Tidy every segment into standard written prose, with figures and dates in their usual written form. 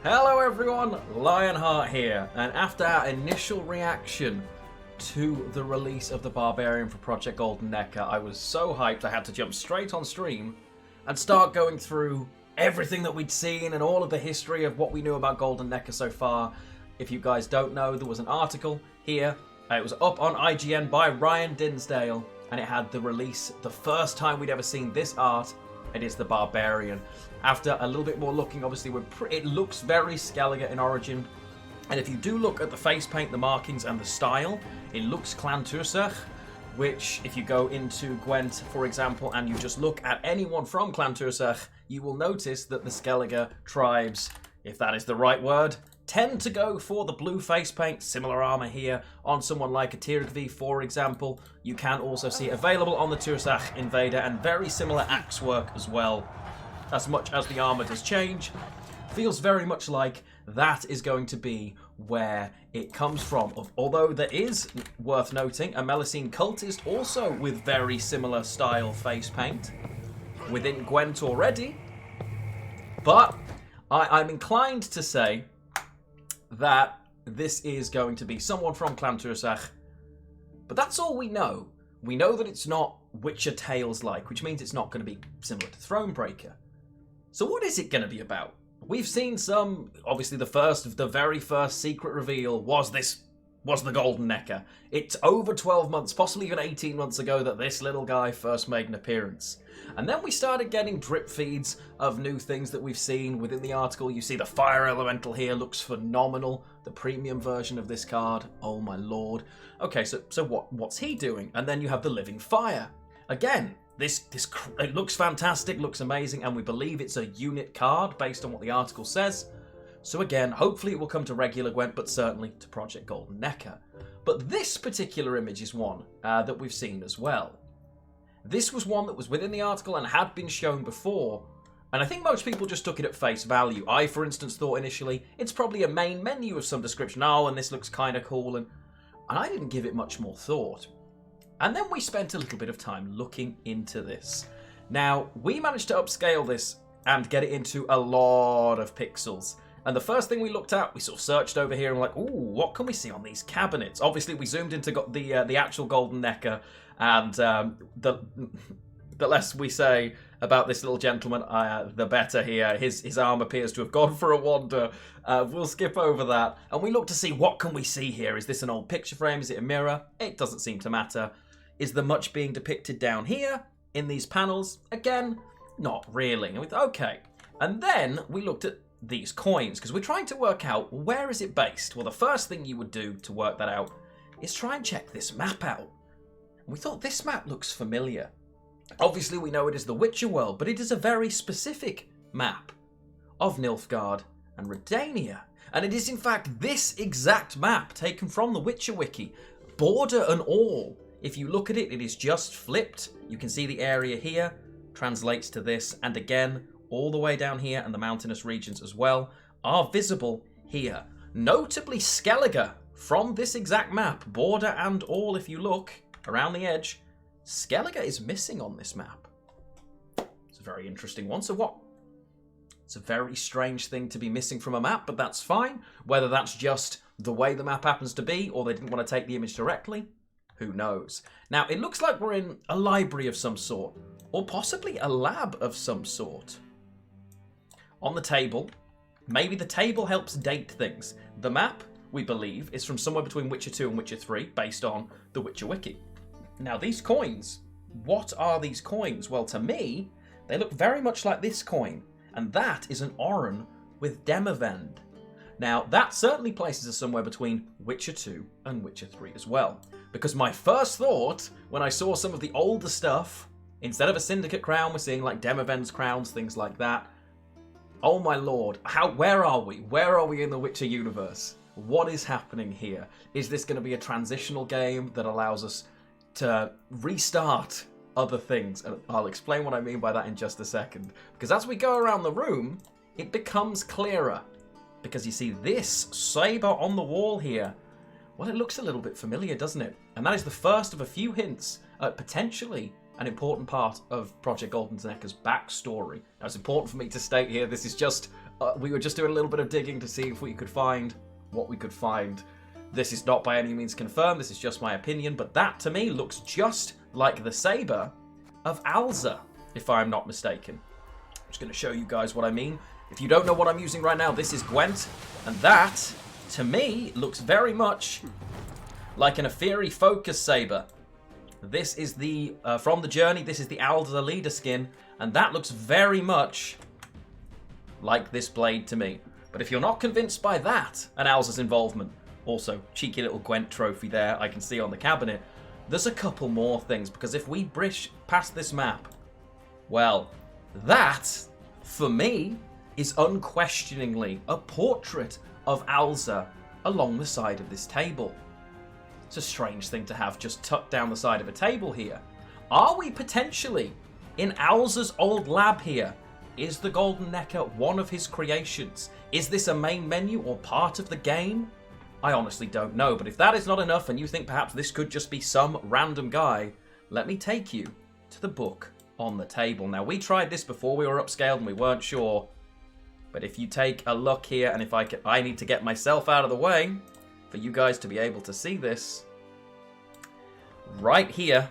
Hello everyone, Lionheart here, and after our initial reaction to the release of the Barbarian for Project Golden Nekker, I was so hyped I had to jump straight on stream and start going through everything that we'd seen and all of the history of what we knew about Golden Nekker so far. If you guys don't know, there was an article here. It was up on IGN by Ryan Dinsdale, and it had the release, the first time we'd ever seen this art. It is the Barbarian. After a little bit more looking, obviously, it looks very Skellige in origin. And if you do look at the face paint, the markings, and the style, it looks Clan Tursach, which, if you go into Gwent, for example, and you just look at anyone from Clan Tursach, you will notice that the Skellige tribes, if that is the right word, tend to go for the blue face paint. Similar armor here on someone like a Tirgvi, for example. You can also see it available on the Tursach Invader, and very similar axe work as well. As much as the armor does change, feels very much like that is going to be where it comes from. Although there is, worth noting, a Melusine cultist also with very similar style face paint within Gwent already. But I'm inclined to say that this is going to be someone from Clan Tursach. But that's all we know. We know that it's not Witcher Tales-like, which means it's not going to be similar to Thronebreaker. So what is it going to be about? We've seen some, obviously the very first secret reveal was the Golden Nekker. It's over 12 months, possibly even 18 months ago that this little guy first made an appearance. And then we started getting drip feeds of new things that we've seen within the article. You see the Fire Elemental here, looks phenomenal. The premium version of this card, oh my lord. Okay, so what's he doing? And then you have the Living Fire. Again, it looks fantastic, looks amazing, and we believe it's a unit card based on what the article says. So again, hopefully it will come to regular Gwent, but certainly to Project Golden Nekker. But this particular image is one that we've seen as well. This was one that was within the article and had been shown before, and I think most people just took it at face value. I, for instance, thought initially it's probably a main menu of some description. Oh, and this looks kind of cool, and I didn't give it much more thought. And then we spent a little bit of time looking into this. Now, we managed to upscale this and get it into a lot of pixels. And the first thing we looked at, we sort of searched over here and were like, ooh, what can we see on these cabinets? Obviously, we zoomed into the actual Golden Nekker, and the less we say about this little gentleman, the better here. His arm appears to have gone for a wander. We'll skip over that. And we look to see, what can we see here? Is this an old picture frame? Is it a mirror? It doesn't seem to matter. Is there much being depicted down here in these panels? Again, not really. Okay. And then we looked at these coins, because we're trying to work out, where is it based? Well, the first thing you would do to work that out is try and check this map out. We thought this map looks familiar. Obviously, we know it is the Witcher world, but it is a very specific map of Nilfgaard and Redania. And it is, in fact, this exact map taken from the Witcher wiki, border and all. If you look at it, it is just flipped. You can see the area here translates to this, and again, all the way down here, and the mountainous regions as well, are visible here. Notably, Skellige from this exact map, border and all, if you look around the edge, Skellige is missing on this map. It's a very interesting one. So what? It's a very strange thing to be missing from a map, but that's fine. Whether that's just the way the map happens to be, or they didn't want to take the image directly, who knows? Now, it looks like we're in a library of some sort, or possibly a lab of some sort. On the table, maybe the table helps date things. The map, we believe, is from somewhere between Witcher 2 and Witcher 3, based on the Witcher wiki. Now, these coins, what are these coins? Well, to me, they look very much like this coin, and that is an Oran with Demavend. Now, that certainly places us somewhere between Witcher 2 and Witcher 3 as well. Because my first thought, when I saw some of the older stuff, instead of a Syndicate crown, we're seeing like Demavend's crowns, things like that. Oh my lord, where are we? Where are we in the Witcher universe? What is happening here? Is this going to be a transitional game that allows us to restart other things? And I'll explain what I mean by that in just a second. Because as we go around the room, it becomes clearer. Because you see this saber on the wall here. Well, it looks a little bit familiar, doesn't it? And that is the first of a few hints at potentially an important part of Project Golden Nekker's backstory. Now, it's important for me to state here, this is just we were just doing a little bit of digging to see if we could find what we could find. This is not by any means confirmed, this is just my opinion, but that to me looks just like the saber of Alzur, if I'm not mistaken. I'm just going to show you guys what I mean. If you don't know what I'm using right now, this is Gwent, and that, to me, looks very much like an Aetheri Focus Saber. This is the, from the Journey, this is the Alzur leader skin, and that looks very much like this blade to me. But if you're not convinced by that and Alzur's involvement, also cheeky little Gwent trophy there I can see on the cabinet, there's a couple more things, because if we brish past this map, well, that, for me, is unquestioningly a portrait of Alzur along the side of this table. It's a strange thing to have just tucked down the side of a table here. Are we potentially in Alzur's old lab here? Is the Golden Nekker one of his creations? Is this a main menu or part of the game? I honestly don't know, but if that is not enough and you think perhaps this could just be some random guy, let me take you to the book on the table. Now, we tried this before we were upscaled and we weren't sure, but if you take a look here, and if I need to get myself out of the way for you guys to be able to see this, right here,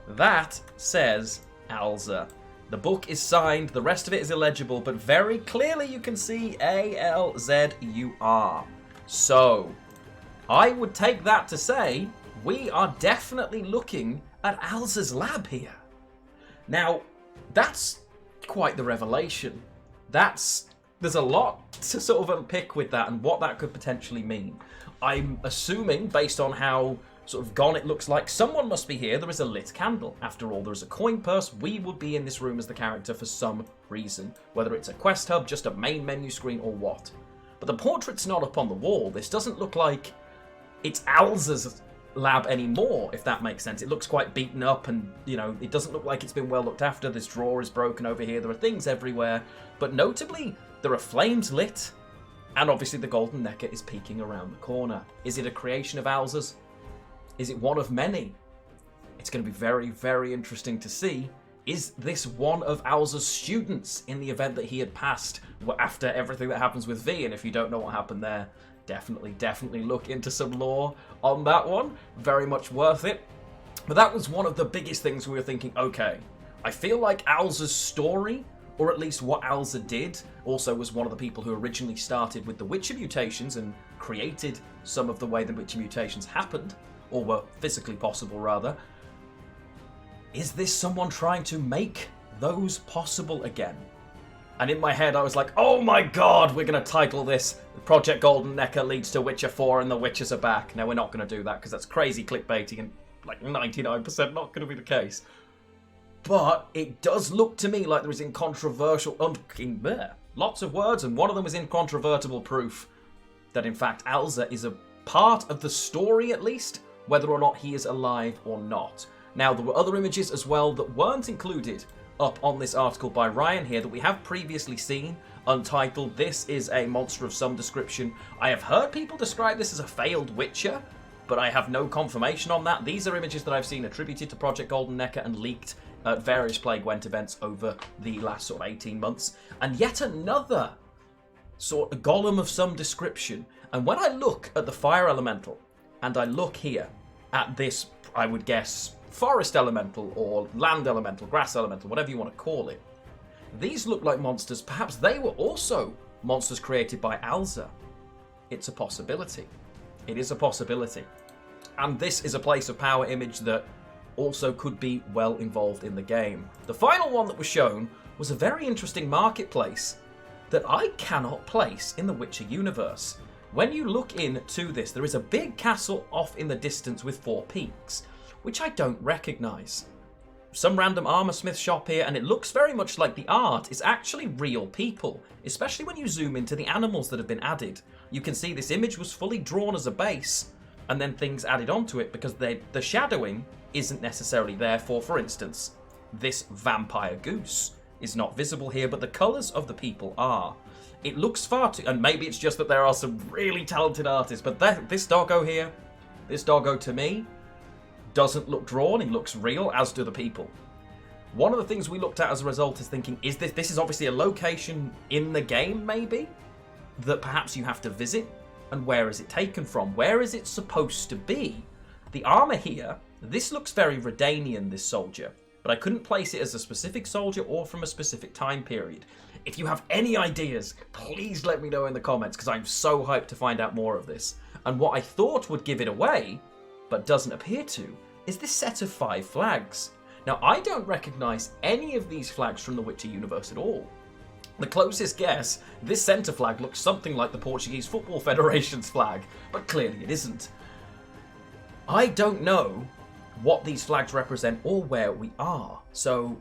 that says Alzur. The book is signed, the rest of it is illegible, but very clearly you can see A-L-Z-U-R. So, I would take that to say we are definitely looking at Alzur's lab here. Now, that's quite the revelation. There's a lot to sort of unpick with that and what that could potentially mean. I'm assuming, based on how sort of gone it looks like, someone must be here. There is a lit candle. After all, there is a coin purse. We would be in this room as the character for some reason, whether it's a quest hub, just a main menu screen, or what. But the portrait's not up on the wall. This doesn't look like it's Alzur's lab anymore, if that makes sense. It looks quite beaten up and, you know, it doesn't look like it's been well looked after. This drawer is broken over here. There are things everywhere. But notably, there are flames lit, and obviously the Golden Nekker is peeking around the corner. Is it a creation of Alzur's? Is it one of many? It's going to be very, very interesting to see. Is this one of Alzur's students in the event that he had passed after everything that happens with V? And if you don't know what happened there, definitely look into some lore on that one. Very much worth it. But that was one of the biggest things we were thinking, okay, I feel like Alzur's story, or at least what Alzur did, also was one of the people who originally started with the Witcher mutations and created some of the way the Witcher mutations happened, or were physically possible rather. Is this someone trying to make those possible again? And in my head I was like, oh my god, we're going to title this Project Golden Nekker leads to Witcher 4 and the Witchers are back. Now, we're not going to do that because that's crazy clickbaity and like 99% not going to be the case. But it does look to me like there is lots of words, and one of them is incontrovertible proof that in fact Alzur is a part of the story, at least, whether or not he is alive or not. Now, there were other images as well that weren't included up on this article by Ryan here that we have previously seen, untitled. This is a monster of some description. I have heard people describe this as a failed Witcher, but I have no confirmation on that. These are images that I've seen attributed to Project Golden Nekker and leaked at various Play Gwent events over the last sort of 18 months. And yet another sort of golem of some description. And when I look at the fire elemental, and I look here at this, I would guess, forest elemental or land elemental, grass elemental, whatever you want to call it, these look like monsters. Perhaps they were also monsters created by Alzur. It's a possibility. It is a possibility. And this is a place of power image that also could be well involved in the game. The final one that was shown was a very interesting marketplace that I cannot place in the Witcher universe. When you look into this, there is a big castle off in the distance with 4 peaks, which I don't recognise. Some random armorsmith shop here, and it looks very much like the art is actually real people, especially when you zoom into the animals that have been added. You can see this image was fully drawn as a base, and then things added onto it because the shadowing isn't necessarily there for instance, this vampire goose is not visible here, but the colours of the people are. It looks far too, and maybe it's just that there are some really talented artists, but this doggo here, this doggo to me, doesn't look drawn, he looks real, as do the people. One of the things we looked at as a result is thinking, is this is obviously a location in the game, maybe, that perhaps you have to visit, and where is it taken from? Where is it supposed to be? The armor here, this looks very Redanian, this soldier, but I couldn't place it as a specific soldier or from a specific time period. If you have any ideas, please let me know in the comments, because I'm so hyped to find out more of this. And what I thought would give it away, but doesn't appear to, is this set of 5 flags. Now, I don't recognise any of these flags from the Witcher universe at all. The closest guess, this centre flag looks something like the Portuguese Football Federation's flag, but clearly it isn't. I don't know what these flags represent or where we are, so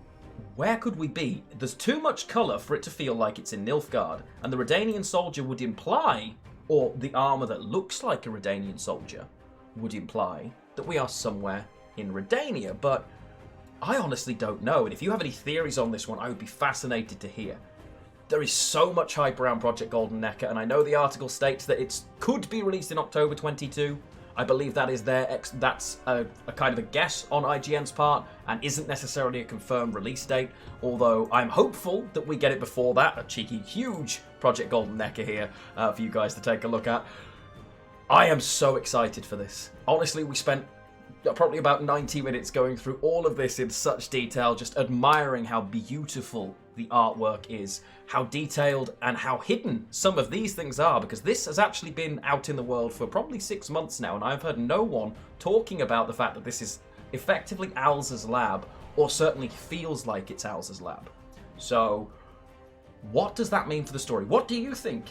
where could we be? There's too much colour for it to feel like it's in Nilfgaard, and the Redanian soldier would imply, or the armour that looks like a Redanian soldier would imply, that we are somewhere in Redania, but I honestly don't know, and if you have any theories on this one, I would be fascinated to hear. There is so much hype around Project Golden Nekker, and I know the article states that it could be released in October 22. I believe that is that's a kind of a guess on IGN's part, and isn't necessarily a confirmed release date, although I'm hopeful that we get it before that. A cheeky, huge Project Golden Nekker here for you guys to take a look at. I am so excited for this. Honestly, we spent probably about 90 minutes going through all of this in such detail, just admiring how beautiful the artwork is, how detailed and how hidden some of these things are, because this has actually been out in the world for probably 6 months now, and I've heard no one talking about the fact that this is effectively Alzur's lab, or certainly feels like it's Alzur's lab. So, what does that mean for the story? What do you think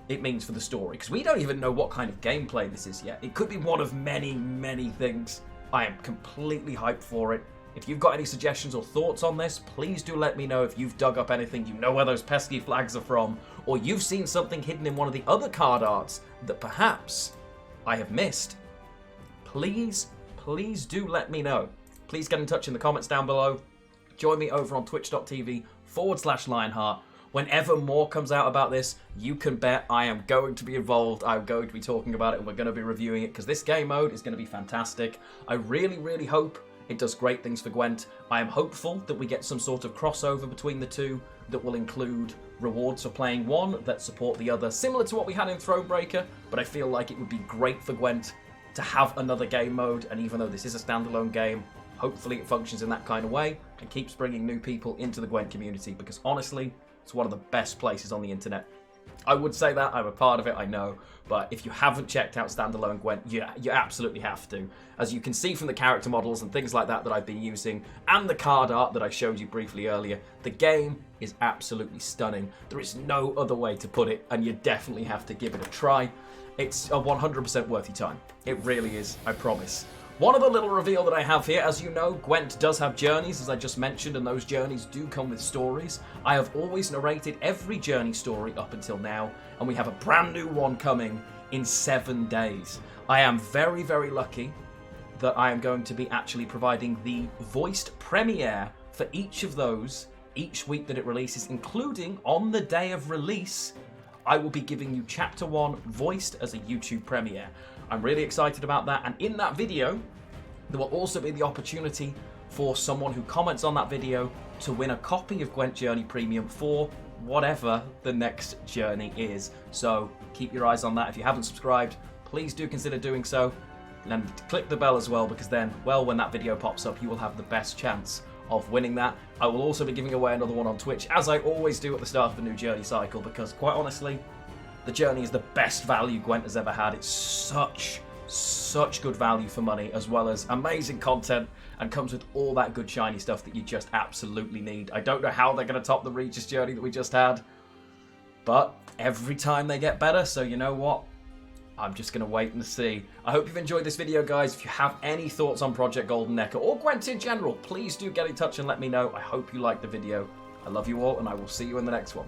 it means for the story? Because we don't even know what kind of gameplay this is yet. It could be one of many, many things. I am completely hyped for it. If you've got any suggestions or thoughts on this, please do let me know. If you've dug up anything, you know where those pesky flags are from, or you've seen something hidden in one of the other card arts that perhaps I have missed. Please do let me know. Please get in touch in the comments down below. Join me over on twitch.tv/Lionheart. Whenever more comes out about this, you can bet I am going to be involved. I'm going to be talking about it, and we're going to be reviewing it, because this game mode is going to be fantastic. I really, really hope it does great things for Gwent. I am hopeful that we get some sort of crossover between the two that will include rewards for playing one that support the other, similar to what we had in Thronebreaker, but I feel like it would be great for Gwent to have another game mode, and even though this is a standalone game, hopefully it functions in that kind of way and keeps bringing new people into the Gwent community, because honestly, it's one of the best places on the internet. I would say that, I'm a part of it, I know, but if you haven't checked out Standalone Gwent, you absolutely have to. As you can see from the character models and things like that I've been using, and the card art that I showed you briefly earlier, the game is absolutely stunning. There is no other way to put it, and you definitely have to give it a try. It's a 100% worth your time. It really is, I promise. One other little reveal that I have here, as you know, Gwent does have journeys, as I just mentioned, and those journeys do come with stories. I have always narrated every journey story up until now, and we have a brand new one coming in 7 days. I am very, very lucky that I am going to be actually providing the voiced premiere for each of those, each week that it releases, including on the day of release, I will be giving you Chapter 1 voiced as a YouTube premiere. I'm really excited about that, and in that video, there will also be the opportunity for someone who comments on that video to win a copy of Gwent Journey Premium for whatever the next journey is. So keep your eyes on that. If you haven't subscribed, please do consider doing so, and click the bell as well, because then, well, when that video pops up, you will have the best chance of winning that. I will also be giving away another one on Twitch, as I always do at the start of a new journey cycle, because quite honestly, the journey is the best value Gwent has ever had. It's such good value for money, as well as amazing content, and comes with all that good shiny stuff that you just absolutely need. I don't know how they're going to top the Regis journey that we just had, but every time they get better, so you know what? I'm just going to wait and see. I hope you've enjoyed this video, guys. If you have any thoughts on Project Golden Nekker or Gwent in general, please do get in touch and let me know. I hope you liked the video. I love you all, and I will see you in the next one.